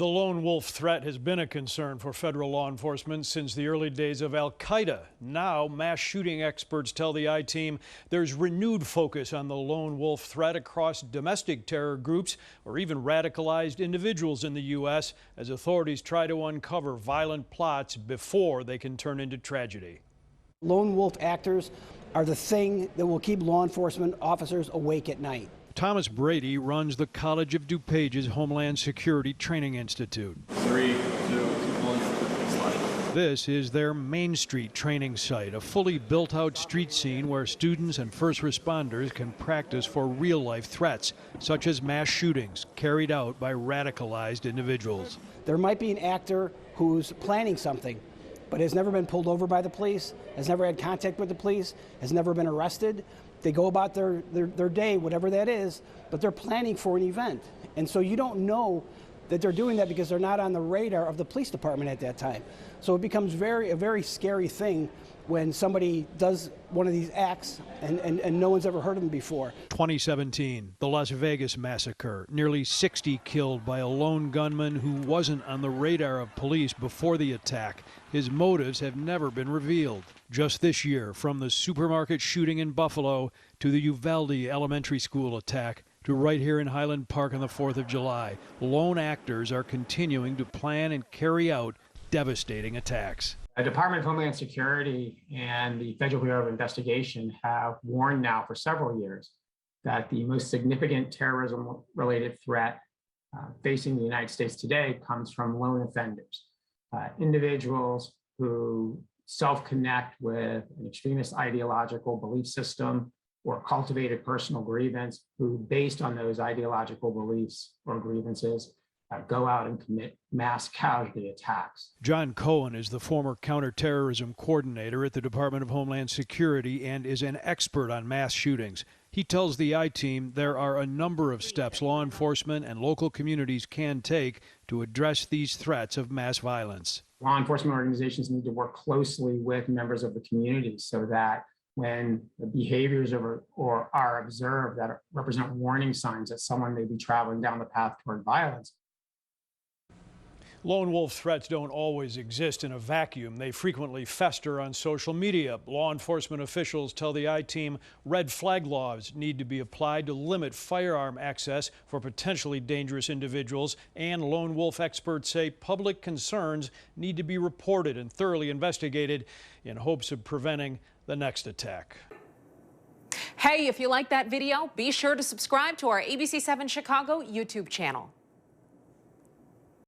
The lone wolf threat has been a concern for federal law enforcement since the early days of Al-Qaeda. Now, mass shooting experts tell the I-Team there's renewed focus on the lone wolf threat across domestic terror groups or even radicalized individuals in the U.S. as authorities try to uncover violent plots before they can turn into tragedy. Lone wolf actors are the thing that will keep law enforcement officers awake at night. Thomas Brady runs the College of DuPage's Homeland Security Training Institute. 3, 2, 1, slide. This is their Main Street training site, a fully built-out street scene where students and first responders can practice for real-life threats, such as mass shootings carried out by radicalized individuals. There might be an actor who's planning something, but has never been pulled over by the police, has never had contact with the police, has never been arrested. They go about their day, whatever that is, but they're planning for an event. And so you don't know that they're doing that because they're not on the radar of the police department at that time. So it becomes a very scary thing when somebody does one of these acts and no one's ever heard of them before. 2017, the Las Vegas massacre. Nearly 60 killed by a lone gunman who wasn't on the radar of police before the attack. His motives have never been revealed. Just this year, from the supermarket shooting in Buffalo to the Uvalde Elementary School attack to right here in Highland Park on the 4th of July, lone actors are continuing to plan and carry out devastating attacks. The Department of Homeland Security and the Federal Bureau of Investigation have warned now for several years that the most significant terrorism-related threat facing the United States today comes from lone offenders, individuals who self-connect with an extremist ideological belief system or cultivated personal grievance, who, based on those ideological beliefs or grievances, go out and commit mass casualty attacks. John Cohen is the former counterterrorism coordinator at the Department of Homeland Security and is an expert on mass shootings. He tells the I-Team there are a number of steps law enforcement and local communities can take to address these threats of mass violence. Law enforcement organizations need to work closely with members of the community so that when the behaviors are observed that represent warning signs that someone may be traveling down the path toward violence. Lone wolf threats don't always exist in a vacuum. They frequently fester on social media. Law enforcement officials tell the I-Team red flag laws need to be applied to limit firearm access for potentially dangerous individuals. And lone wolf experts say public concerns need to be reported and thoroughly investigated in hopes of preventing the next attack. Hey, if you like that video, be sure to subscribe to our ABC7 Chicago YouTube channel.